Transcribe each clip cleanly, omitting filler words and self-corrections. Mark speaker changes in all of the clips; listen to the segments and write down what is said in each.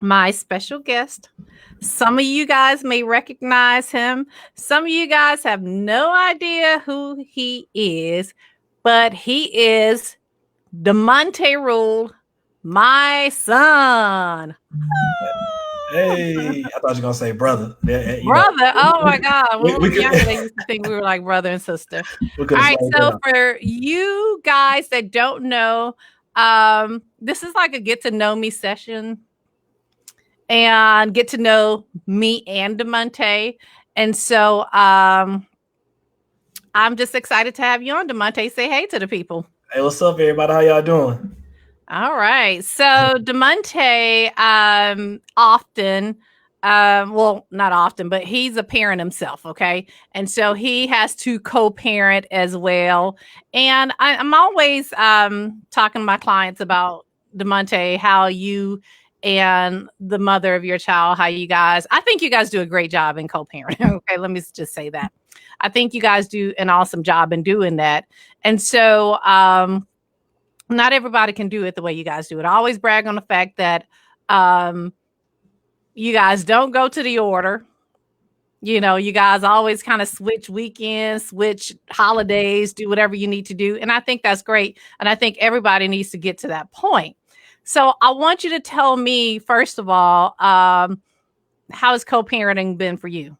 Speaker 1: my special guest. Some of you guys may recognize him. Some of you guys have no idea who he is, but he is Demonte Rule, my son.
Speaker 2: Hey, I thought you were gonna say brother. Yeah,
Speaker 1: Brother. Oh my God. When
Speaker 2: we,
Speaker 1: we
Speaker 2: we
Speaker 1: were
Speaker 2: could
Speaker 1: younger, they used to think we were like brother and sister.
Speaker 2: we could
Speaker 1: All
Speaker 2: have
Speaker 1: right.
Speaker 2: slaved that
Speaker 1: So
Speaker 2: up.
Speaker 1: for you guys that don't know, this is like a get to know me session and get to know me and Demonte. And so I'm just excited to have you on, Demonte. Say hey to the people.
Speaker 2: Hey, what's up, everybody? How y'all doing?
Speaker 1: All right. So Demonte often well, not often, but he's a parent himself, okay? And so he has to co-parent as well. And I'm always talking to my clients about Demonte, how you and the mother of your child, how you guys, I think you guys do a great job in co-parenting. Okay, let me just say that. I think you guys do an awesome job in doing that. And so not everybody can do it the way you guys do it. I always brag on the fact that um, you guys don't go to the order. You know, you guys always kind of switch weekends, switch holidays, do whatever you need to do. And I think that's great. And I think everybody needs to get to that point. So I want you to tell me, first of all, how has co-parenting been for you?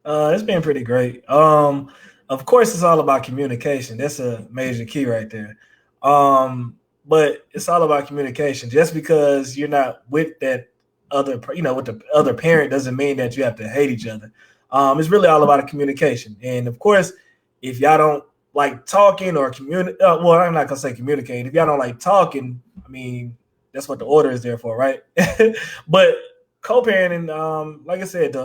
Speaker 2: It's been pretty great. Of course, it's all about communication. That's a major key right there. But it's all about communication. Just because you're not with that with the other parent doesn't mean that you have to hate each other. It's really all about communication. And of course, if y'all don't like talking or communicate, well, I'm not gonna say communicating. If y'all don't like talking, I mean, that's what the order is there for, right? But co-parenting, like I said,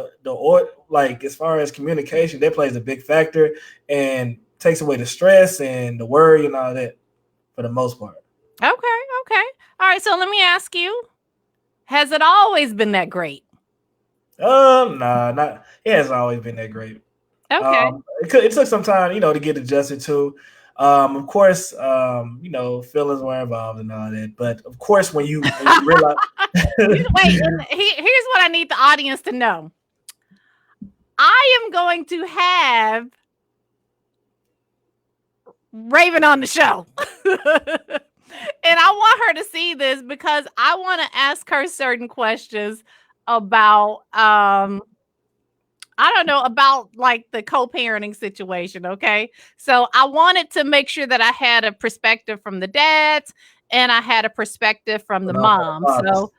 Speaker 2: like as far as communication, that plays a big factor and takes away the stress and the worry and all that for the most part.
Speaker 1: Okay, okay. All right, so let me ask you, has it always been that great?
Speaker 2: Nah, not it hasn't always been that great.
Speaker 1: Okay.
Speaker 2: It took some time, to get adjusted to. Of course, feelings were involved and all that. But of course, when you realize,
Speaker 1: Wait, and here's what I need the audience to know. I am going to have Raven on the show. And I want her to see this because I want to ask her certain questions about I don't know, about like the co-parenting situation, okay? So I wanted to make sure that I had a perspective from the dads and I had a perspective from the mom. So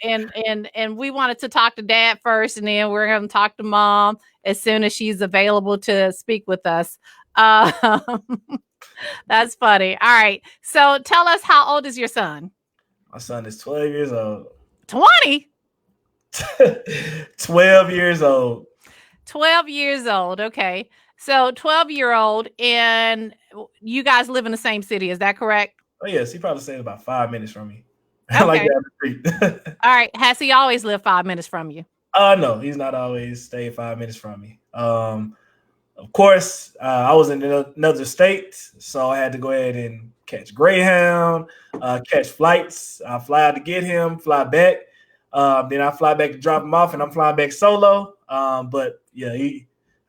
Speaker 1: and we wanted to talk to dad first and then we're going to talk to mom as soon as she's available to speak with us. Um That's funny. All right. So tell us, how old is your son?
Speaker 2: my son is 12 years old.
Speaker 1: 20.
Speaker 2: 12 years old.
Speaker 1: 12 years old. Okay. So 12-year-old, and you guys live in the same city. Is that correct?
Speaker 2: Oh yes, he probably stays about 5 minutes from me. Like
Speaker 1: Okay.
Speaker 2: down the street.
Speaker 1: All right. Has he always lived 5 minutes from you?
Speaker 2: No, he's not always stayed 5 minutes from me. Of course, I was in another state, so I had to go ahead and catch Greyhound, catch flights. I fly out to get him, fly back. Then I fly back to drop him off, and I'm flying back solo. But yeah,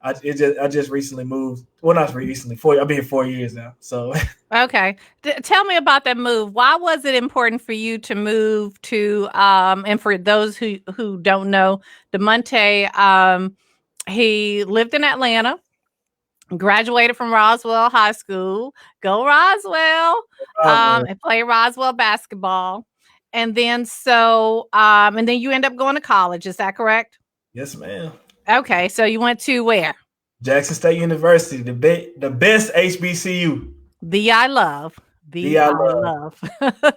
Speaker 2: I just recently moved. Well, not recently. I've been here 4 years now. So
Speaker 1: Okay. Tell me about that move. Why was it important for you to move to and for those who don't know, DeMonte, he lived in Atlanta, graduated from Roswell High School. Go Roswell. And play Roswell basketball. And then you end up going to college. Is that correct?
Speaker 2: yes, ma'am.
Speaker 1: Okay. So you went to where?
Speaker 2: Jackson State University, the best HBCU.
Speaker 1: The I love.
Speaker 2: The
Speaker 1: The
Speaker 2: I
Speaker 1: I
Speaker 2: love.
Speaker 1: love. All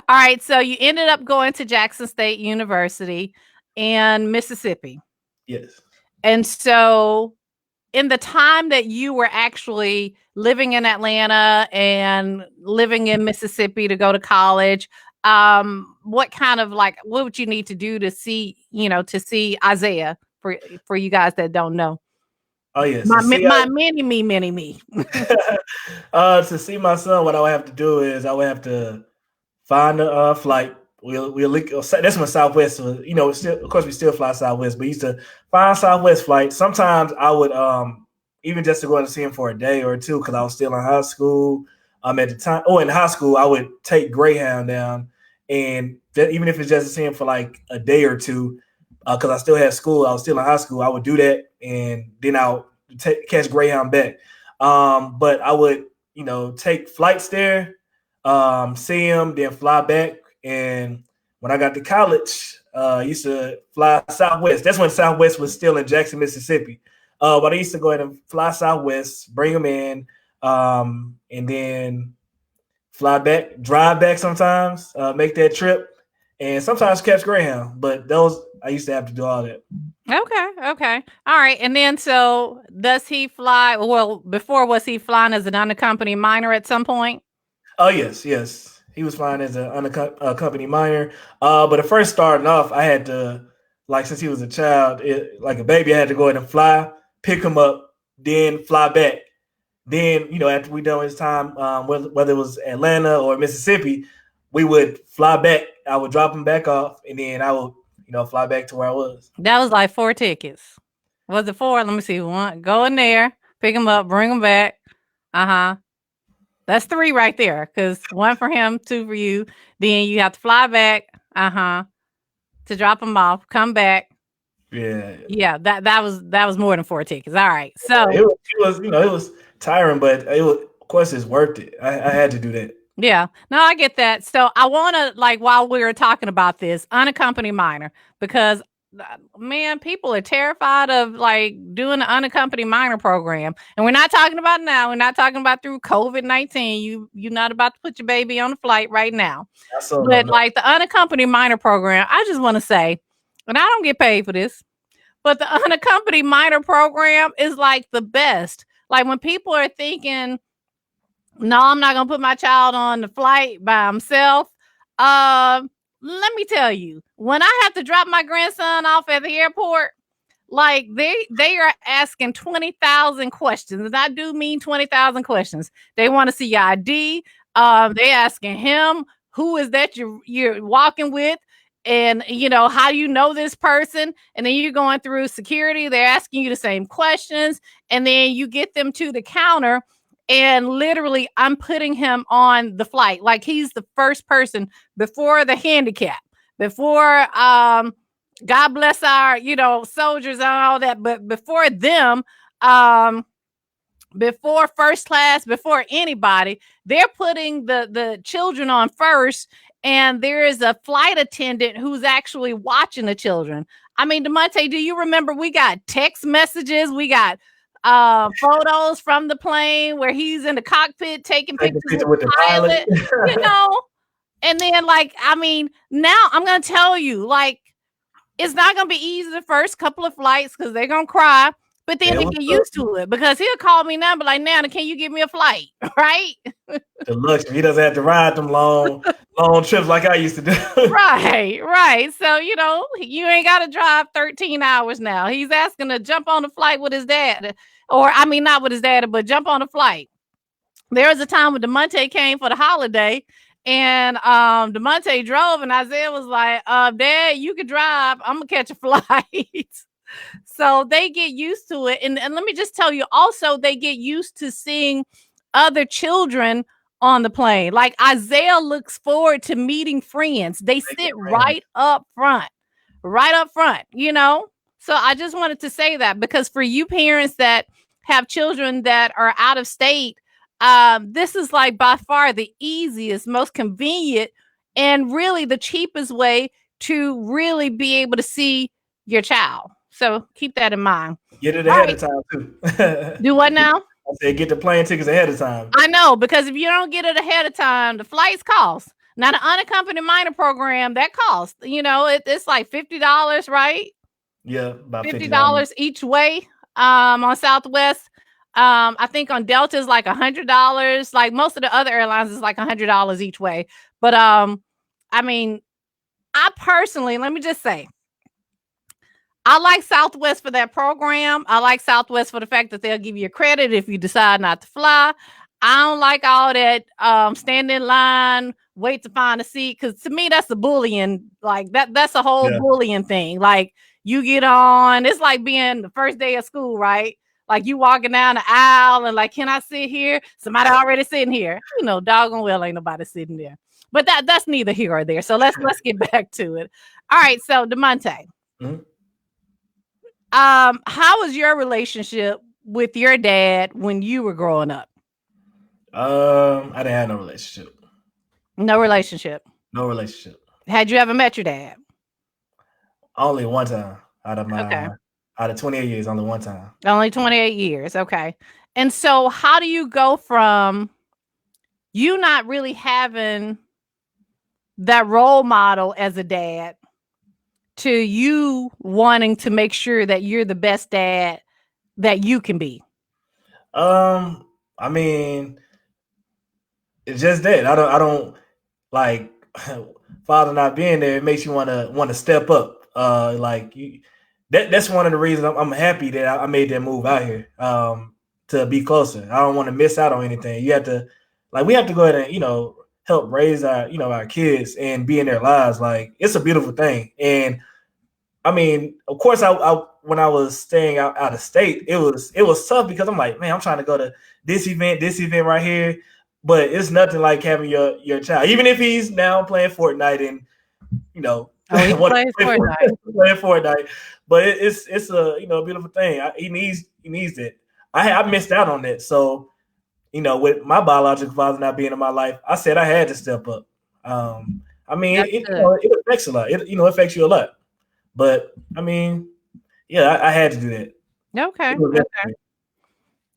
Speaker 1: right. So you ended up going to Jackson State University in Mississippi.
Speaker 2: Yes.
Speaker 1: And so in the time that you were actually living in Atlanta and living in Mississippi to go to college, what kind of like what would you need to do to see Isaiah for you guys that don't know?
Speaker 2: Oh yes.
Speaker 1: My mini me.
Speaker 2: To see my son, what I would have to do is I would have to find a flight that's when Southwest was, still, of course we still fly Southwest, but we used to find Southwest flights. Sometimes I would even just to go and see him for a day or two because I was still in high school. At the time, in high school, I would take Greyhound down, and even if it's just to see him for like a day or two, because I still had school, I was still in high school. I would do that, and then I'll catch Greyhound back. But I would, take flights there, see him, then fly back. And when I got to college, I used to fly Southwest. That's when Southwest was still in Jackson, Mississippi. But I used to go ahead and fly Southwest, bring them in, and then fly back, drive back sometimes, make that trip, and sometimes catch Greyhound. But those, I used to have to do all that.
Speaker 1: Okay. All right. And then, so does he fly? Well, before, was he flying as an unaccompanied minor at some point?
Speaker 2: Oh, yes. He was flying as an unaccompanied minor. But at first starting off, I had to, like, since he was a child, like a baby, I had to go ahead and fly, pick him up, then fly back. Then, after we done his time, whether it was Atlanta or Mississippi, we would fly back. I would drop him back off, and then I would, fly back to where I was.
Speaker 1: That was like 4 tickets. Was it 4? Let me see. 1, go in there, pick him up, bring him back. That's 3 right there, because 1 for him, 2 for you. Then you have to fly back, to drop him off, come back. Yeah. That was more than 4 tickets. All right. So
Speaker 2: it was tiring, but of course, it's worth it. I had to do that.
Speaker 1: Yeah, no, I get that. So I want to, like, while we were talking about this unaccompanied minor, because man, people are terrified of like doing the unaccompanied minor program, and we're not talking about now. We're not talking about through COVID-19. You're not about to put your baby on a flight right now. But like the unaccompanied minor program, I just want to say, and I don't get paid for this, but the unaccompanied minor program is like the best. Like when people are thinking, no, I'm not gonna put my child on the flight by himself. Let me tell you, when I have to drop my grandson off at the airport, like they are asking 20,000 questions, and I do mean 20,000 questions. They want to see your ID. They asking him, who is that you're walking with, and how do you know this person? And then you're going through security. They're asking you the same questions, and then you get them to the counter. And literally, I'm putting him on the flight. Like he's the first person before the handicap, before God bless our, soldiers and all that. But before them, before first class, before anybody, they're putting the children on first. And there is a flight attendant who's actually watching the children. I mean, Demonte, do you remember we got text messages? We got photos from the plane where he's in the cockpit taking pictures with the pilot, and then now I'm gonna tell you, like, it's not gonna be easy the first couple of flights because they're gonna cry, but then they get used to it because he'll call me now, but like, Nana, can you give me a flight? Right?
Speaker 2: The luxury, he doesn't have to ride them long trips like I used to do.
Speaker 1: Right. So, you ain't got to drive 13 hours now. He's asking to jump on the flight with his dad, or I mean, not with his dad, but jump on the flight. There was a time when Demonte came for the holiday, and Demonte drove, and Isaiah was like, Dad, you can drive. I'm going to catch a flight. So they get used to it. And let me just tell you, also, they get used to seeing other children on the plane. Like Isaiah looks forward to meeting friends. They sit right up front. So I just wanted to say that, because for you parents that have children that are out of state, this is like by far the easiest, most convenient, and really the cheapest way to really be able to see your child. So keep that in mind.
Speaker 2: Get it ahead of time too.
Speaker 1: Do what now?
Speaker 2: I said get the plane tickets ahead of time.
Speaker 1: I know, because if you don't get it ahead of time, the flights cost. Now the unaccompanied minor program, that costs, it's like $50, right?
Speaker 2: Yeah, about
Speaker 1: $50 each way. On Southwest. I think on Delta is like $100. Like most of the other airlines is like $100 each way. But I mean, I personally, let me just say, I like Southwest for that program. I like Southwest for the fact that they'll give you credit if you decide not to fly. I don't like all that stand in line, wait to find a seat. Cause to me, that's a bullying, like that's a whole
Speaker 2: Yeah.
Speaker 1: bullying thing. Like you get on, it's like being the first day of school, right? Like you walking down the aisle and like, can I sit here? Somebody already sitting here. You know, doggone well ain't nobody sitting there. But that's neither here or there. So let's get back to it. All right, so Demonte,
Speaker 2: Mhm.
Speaker 1: how was your relationship with your dad when you were growing up?
Speaker 2: I didn't have no relationship.
Speaker 1: No relationship.
Speaker 2: No relationship.
Speaker 1: Had you ever met your dad?
Speaker 2: Only one time
Speaker 1: Okay.
Speaker 2: out of 28 years, only one time.
Speaker 1: Only 28 years. Okay. And so how do you go from you not really having that role model as a dad to you wanting to make sure that you're the best dad that you can be?
Speaker 2: I mean, it's just that I don't like father not being there. It makes you want to step up. Like that's one of the reasons I'm happy that I made that move out here. To be closer. I don't want to miss out on anything. You have to, like, we have to go ahead and help raise our kids and be in their lives. Like, it's a beautiful thing. And I mean, of course, I when I was staying out of state, it was tough because I'm like, man, I'm trying to go to this event right here, but it's nothing like having your child, even if he's now playing Fortnite and
Speaker 1: Oh, he plays Fortnite.
Speaker 2: playing Fortnite. But it's a a beautiful thing. He needs it. I missed out on that. So with my biological father not being in my life, I said I had to step up. I mean,
Speaker 1: That's
Speaker 2: it
Speaker 1: good.
Speaker 2: it affects a lot. It affects you a lot. But I mean, yeah, I had to do that.
Speaker 1: Okay.
Speaker 2: It was
Speaker 1: Okay.
Speaker 2: necessary.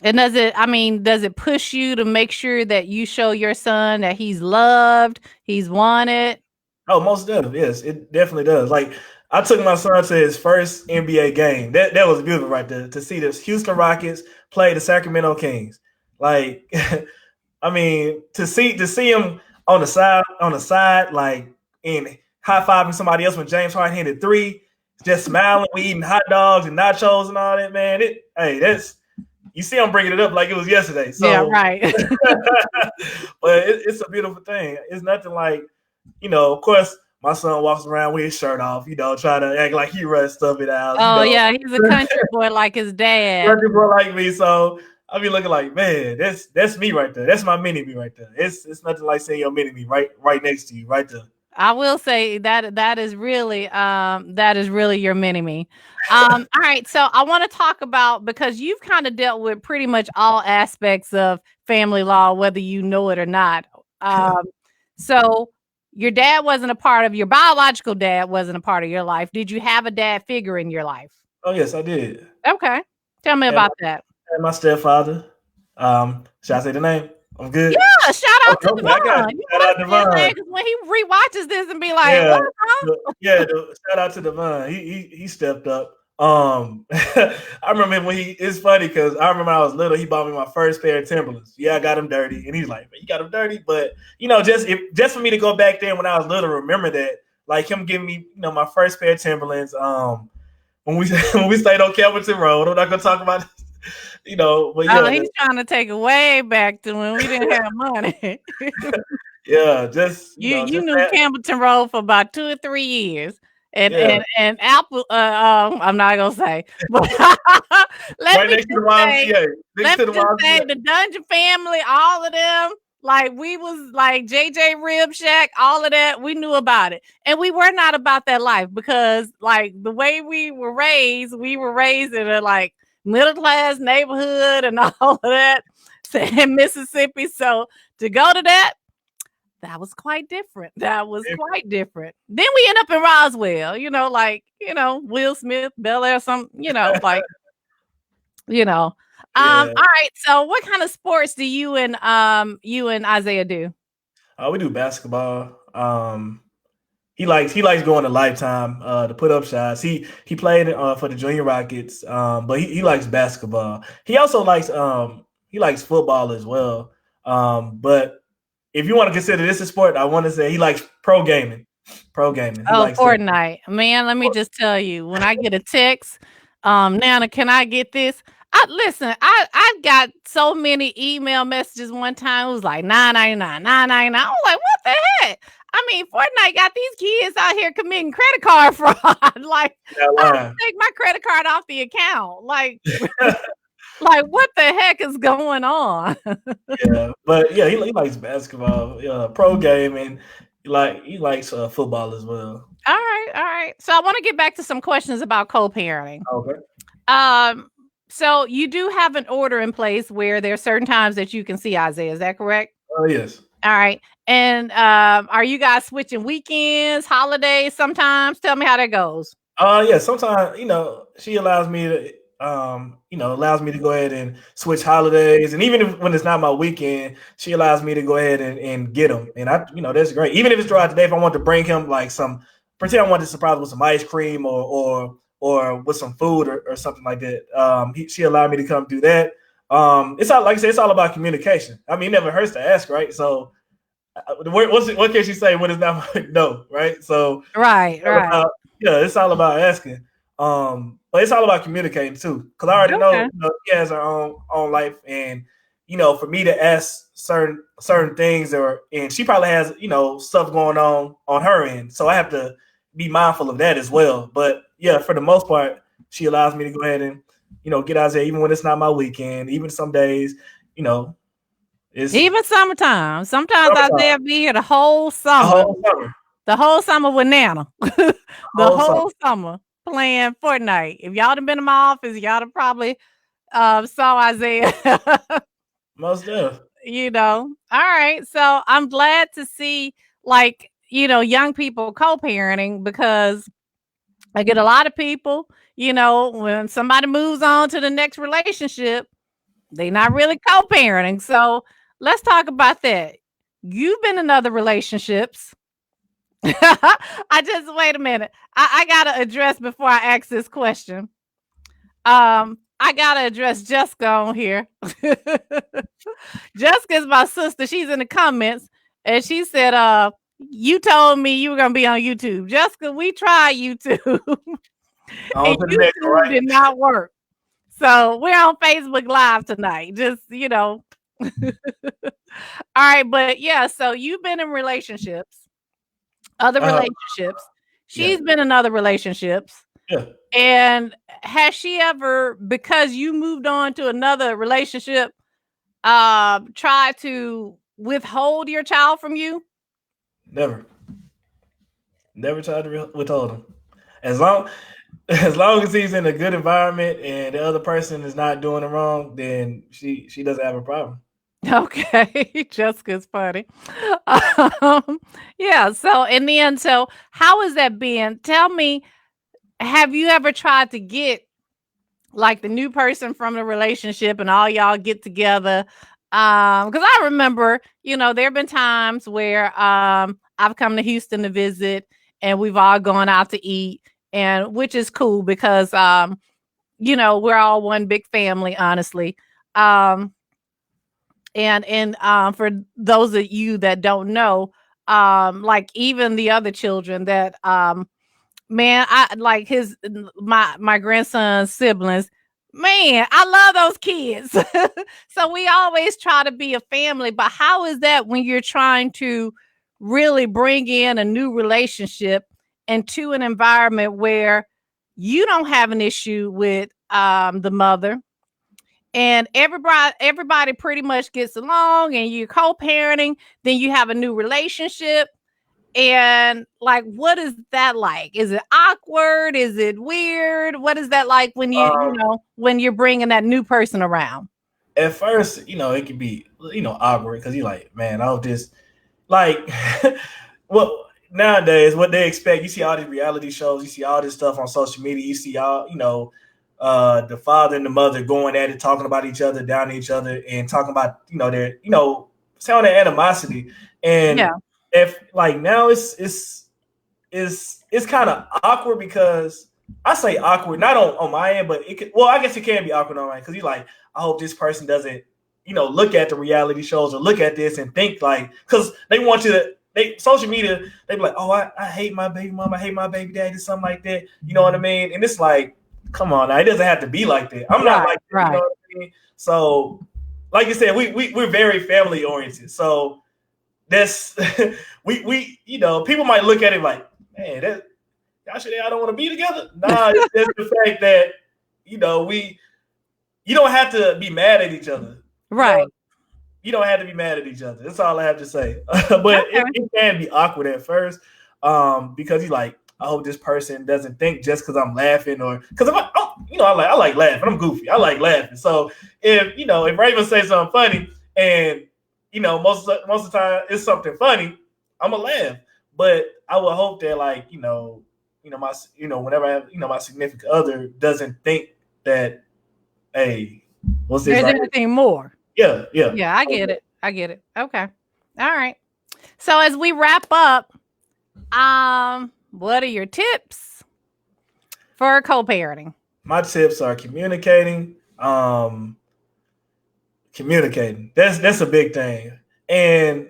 Speaker 1: And does it push you to make sure that you show your son that he's loved, he's wanted?
Speaker 2: Oh, most definitely, yes, it definitely does. Like, I took my son to his first NBA game. That was beautiful right there to see the Houston Rockets play the Sacramento Kings. Like, I mean, to see him on the side, like, and high fiving somebody else when James Harden hit a three, just smiling, we eating hot dogs and nachos and all that, man. That's, you see, I'm bringing it up like it was yesterday.
Speaker 1: Yeah,
Speaker 2: So,
Speaker 1: right.
Speaker 2: but it's a beautiful thing. It's nothing like, of course, my son walks around with his shirt off, trying to act like he runs stuff in the house,
Speaker 1: Oh yeah, he's a country boy like his dad.
Speaker 2: country boy like me. So I be looking like, man, that's me right there. That's my mini me right there. It's nothing like seeing your mini me right next to you, right there.
Speaker 1: I will say that is really your mini me. All right, so I want to talk about, because you've kind of dealt with pretty much all aspects of family law, whether you know it or not. So your dad wasn't a part of your biological dad wasn't a part of your life. Did you have a dad figure in your life?
Speaker 2: Oh yes, I did.
Speaker 1: Okay, tell me
Speaker 2: Had my,
Speaker 1: about that.
Speaker 2: had my stepfather. Should I say the name? I'm good.
Speaker 1: Yeah, shout out
Speaker 2: Okay,
Speaker 1: to
Speaker 2: okay, I got
Speaker 1: Devon.
Speaker 2: you.
Speaker 1: You
Speaker 2: Shout
Speaker 1: want
Speaker 2: out
Speaker 1: to say his
Speaker 2: Devon.
Speaker 1: name, 'cause when he rewatches this and be like,
Speaker 2: Yeah,
Speaker 1: "What? Huh?"
Speaker 2: yeah. Shout out to Devon. He stepped up. I remember when it's funny because I remember I was little. He bought me my first pair of Timberlands. Yeah, I got them dirty, and he's like, "Man, you got them dirty." But just for me to go back there when I was little, remember that, like, him giving me my first pair of Timberlands. When we when we stayed on Campbellton Road, I'm not gonna talk about but
Speaker 1: Oh,
Speaker 2: yeah,
Speaker 1: he's trying to take it way back to when we didn't have money.
Speaker 2: yeah, just
Speaker 1: You
Speaker 2: just
Speaker 1: knew
Speaker 2: that,
Speaker 1: Campbellton Road for about 2 or 3 years, and
Speaker 2: yeah,
Speaker 1: Apple. I'm not gonna say, but let
Speaker 2: right
Speaker 1: me
Speaker 2: next to the
Speaker 1: just say,
Speaker 2: YMCA, next to the YMCA.
Speaker 1: the Dungeon family, all of them. Like we was like JJ Rib Shack, all of that. We knew about it, and we were not about that life because, like, the way we were raised in a like middle class neighborhood and all of that in Mississippi. So to go to that was quite different. That was quite different. Then we end up in Roswell, Will Smith, Bel Air, you know.
Speaker 2: Yeah,
Speaker 1: All right. So what kind of sports do you and Isaiah do?
Speaker 2: we do basketball. He likes going to Lifetime to put up shots. He played for the Junior Rockets, but he likes basketball. He also likes football as well. But if you want to consider this a sport, I want to say he likes pro gaming. Pro gaming. He
Speaker 1: Oh,
Speaker 2: likes to.
Speaker 1: Fortnite. Man, let me just tell you, when I get a text, Nana, can I get this? I got so many email messages one time. It was like $9.99, $9.99. I was like, what the heck? I mean, Fortnite got these kids out here committing credit card fraud. Like, I had to take my credit card off the account. Like, like what the heck is going on?
Speaker 2: Yeah, but yeah, he likes basketball, pro game, and he likes football as well.
Speaker 1: All right. So I want to get back to some questions about co-parenting.
Speaker 2: Okay.
Speaker 1: So you do have an order in place where there are certain times that you can see Isaiah. Is that correct?
Speaker 2: Oh yes.
Speaker 1: All right. And are you guys switching weekends, holidays sometimes? Tell me how that goes.
Speaker 2: Yeah, sometimes, she allows me to go ahead and switch holidays. And even when it's not my weekend, she allows me to go ahead and get him. And that's great. Even if it's throughout the day, if I want to bring him like pretend I want to surprise him with some ice cream or with some food or something like that. She allowed me to come do that. It's all, like I said, it's all about communication. I mean, it never hurts to ask, right? So what can she say when it's not no, right? So
Speaker 1: right.
Speaker 2: It's all about asking. But it's all about communicating too. Because I already know, she has her own life, and for me to ask certain things, and she probably has stuff going on her end, so I have to be mindful of that as well. But yeah, for the most part, she allows me to go ahead and get Isaiah even when it's not my weekend, even some days, it's
Speaker 1: even summertime. Sometimes Isaiah be here the whole summer. The whole summer with Nana. the whole summer playing Fortnite. If y'all have been in my office, y'all have probably saw Isaiah.
Speaker 2: Most definitely.
Speaker 1: All right. So I'm glad to see young people co-parenting, because I get a lot of people, when somebody moves on to the next relationship, they're not really co-parenting. So let's talk about that. You've been in other relationships. Wait a minute. I gotta address before I ask this question. I gotta address Jessica on here. Jessica's my sister. She's in the comments, and she said, you told me you were gonna be on YouTube. Jessica, we tried YouTube. And YouTube did not work. So we're on Facebook Live tonight. Just, All right, but yeah, so you've been in relationships. Other relationships. She's been in other relationships.
Speaker 2: Yeah.
Speaker 1: And has she ever, because you moved on to another relationship, tried to withhold your child from you?
Speaker 2: Never tried to withhold him. As long as he's in a good environment and the other person is not doing it wrong, then she doesn't have a problem.
Speaker 1: Okay, Jessica's funny. Yeah, so in the end, so how is that being? Tell me, have you ever tried to get like the new person from the relationship and all y'all get together? Because I remember, there have been times where I've come to Houston to visit and we've all gone out to eat, and which is cool because we're all one big family, honestly. And for those of you that don't know, like even the other children that man, I like my grandson's siblings. Man, I love those kids. So we always try to be a family. But how is that when you're trying to really bring in a new relationship into an environment where you don't have an issue with the mother, and everybody pretty much gets along, and you're co-parenting, then you have a new relationship? And like, what is that like? Is it awkward? Is it weird? What is that like when when you're bringing that new person around?
Speaker 2: At first, it can be, awkward because you're like, man, I'll just like, well, nowadays, what they expect, you see all these reality shows, you see all this stuff on social media, you see all, the father and the mother going at it, talking about each other, down to each other, and talking about, their, sounding animosity. And if like now it's kind of awkward, because I say awkward not on my end, but I guess it can be awkward on my end, because you're like, I hope this person doesn't look at the reality shows or look at this and think like, because they want you to, social media, they be like, oh, I hate my baby mama, I hate my baby daddy, something like that, you know what I mean? And it's like, come on, now, it doesn't have to be like that. I'm not like that, you know what I mean? So, like you said, we're very family oriented. So that's we you know, people might look at it like, man, that y'all don't want to be together. Nah, it's just the fact that you know you don't have to be mad at each other.
Speaker 1: Right.
Speaker 2: You don't have to be mad at each other. That's all I have to say. But it can be awkward at first because you're like, I hope this person doesn't think just because I'm laughing or because I like laughing. I'm goofy. I like laughing. So if Raven says something funny and most of the time it's something funny, I'm gonna laugh. But I would hope that whenever my significant other doesn't think that, hey, what's this?
Speaker 1: There's anything more.
Speaker 2: Yeah.
Speaker 1: I get it. Okay. All right. So as we wrap up, what are your tips for co-parenting?
Speaker 2: My tips are communicating. Communicating. That's a big thing. And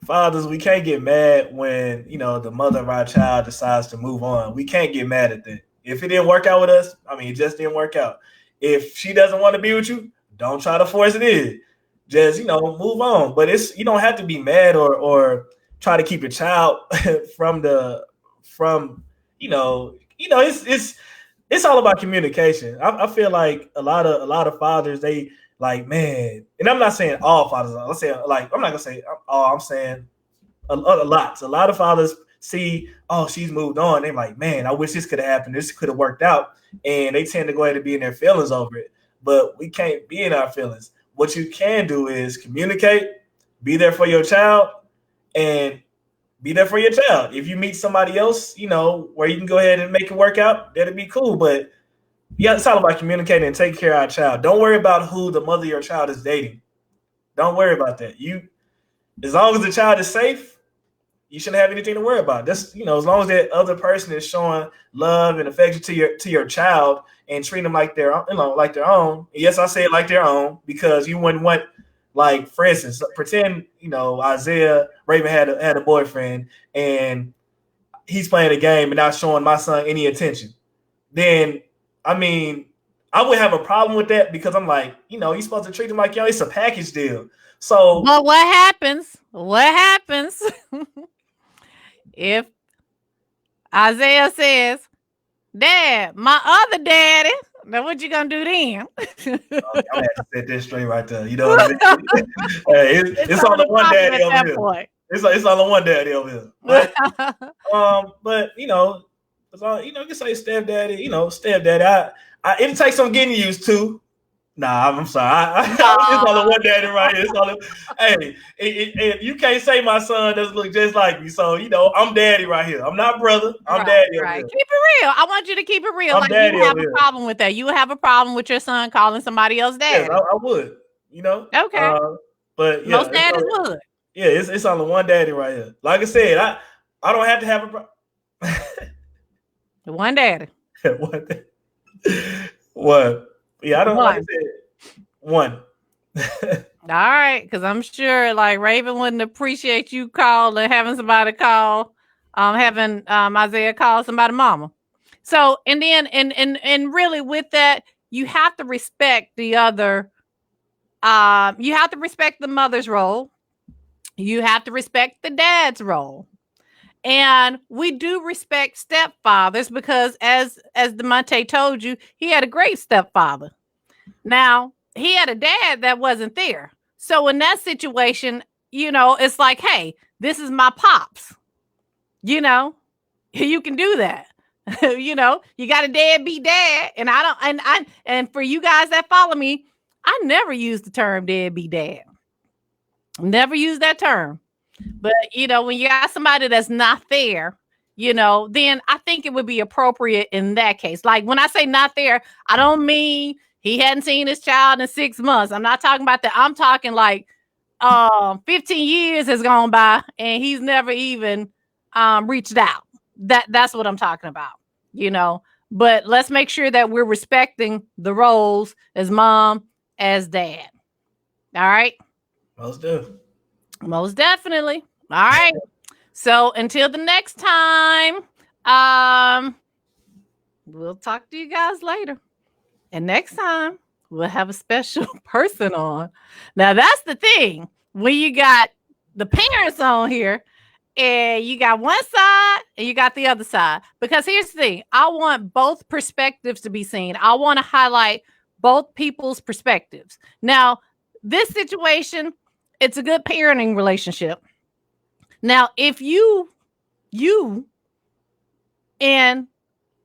Speaker 2: fathers, we can't get mad when the mother of our child decides to move on. We can't get mad at that. If it didn't work out with us, it just didn't work out. If she doesn't want to be with you, don't try to force it in. Just move on. But you don't have to be mad or try to keep your child it's all about communication. I feel like a lot of fathers, they like, man, and I'm not saying all fathers. Let's say I'm not gonna say all. I'm saying a lot. So a lot of fathers see, oh, she's moved on. They're like, man, I wish this could have happened. This could have worked out, and they tend to go ahead and be in their feelings over it. But we can't be in our feelings. What you can do is communicate, be there for your child, and be there for your child. If you meet somebody else, where you can go ahead and make it work out, that'd be cool. But yeah, it's all about communicating and taking care of our child. Don't worry about who the mother of your child is dating. Don't worry about that. As long as the child is safe, you shouldn't have anything to worry about. That's as long as that other person is showing love and affection to your child and treating them like their own. Yes, I say it like their own because you wouldn't want, like, for instance, pretend Isaiah Raven had a boyfriend and he's playing a game and not showing my son any attention. Then I would have a problem with that because I'm like, you're supposed to treat him like, it's a package deal. So,
Speaker 1: but what happens? If Isaiah says, Dad, my other daddy, now what you gonna do then?
Speaker 2: I'm gonna have to set this straight right there. You know what I mean? Hey, it's on the one daddy over here. Point. It's on the one daddy over here. Right? But you can say stepdaddy. Stepdaddy. It takes some getting used to. Nah, I'm sorry. It's on the one daddy right here. Hey, you can't say my son doesn't look just like me. So, I'm daddy right here. I'm not brother. I'm daddy. Right.
Speaker 1: Keep it real. I want you to keep it real. Like, you have a problem with that. You would have a problem with your son calling somebody else daddy.
Speaker 2: Yes, I would.
Speaker 1: Okay.
Speaker 2: But yeah,
Speaker 1: most daddies would.
Speaker 2: Yeah, it's on the one daddy right here. Like I said, I don't have to have a problem.
Speaker 1: The one daddy.
Speaker 2: One daddy. What? Yeah, I don't like one.
Speaker 1: All right, because I'm sure like Raven wouldn't appreciate you calling, having somebody call, having Isaiah call somebody mama. So and then and really with that, you have to respect the other. You have to respect the mother's role. You have to respect the dad's role. And we do respect stepfathers because as Demonte told you, he had a great stepfather. Now, he had a dad that wasn't there. So in that situation, it's like, hey, this is my pops. You can do that. You got a deadbeat dad. And for you guys that follow me, I never use the term deadbeat dad. Never use that term. But, when you got somebody that's not there, then I think it would be appropriate in that case. Like when I say not there, I don't mean he hadn't seen his child in 6 months. I'm not talking about that. I'm talking like 15 years has gone by and he's never even reached out. That's what I'm talking about, But let's make sure that we're respecting the roles as mom, as dad. All right? Most definitely. All right. So until the next time, We'll talk to you guys later. And next time, we'll have a special person on. Now, that's the thing. When you got the parents on here, and you got one side and you got the other side. Because here's the thing, I want both perspectives to be seen. I want to highlight both people's perspectives. Now, this situation, it's a good parenting relationship. Now, if you and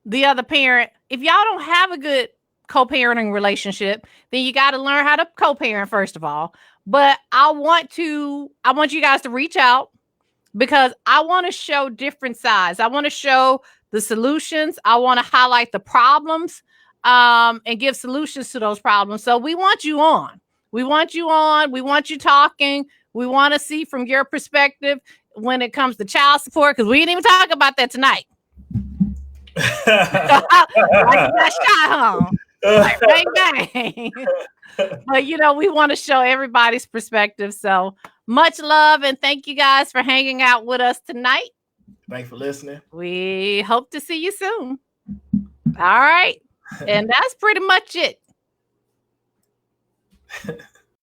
Speaker 1: the other parent, if y'all don't have a good co-parenting relationship, then you got to learn how to co-parent first of all. But I want you guys to reach out, because I want to show different sides. I want to show the solutions. I want to highlight the problems and give solutions to those problems. So we want you on. We want you on. We want you talking. We want to see from your perspective when it comes to child support, because we didn't even talk about that tonight. Like that shot home. Like bang, bang. But, we want to show everybody's perspective. So much love, and thank you guys for hanging out with us tonight.
Speaker 2: Thanks for listening.
Speaker 1: We hope to see you soon. All right. And that's pretty much it.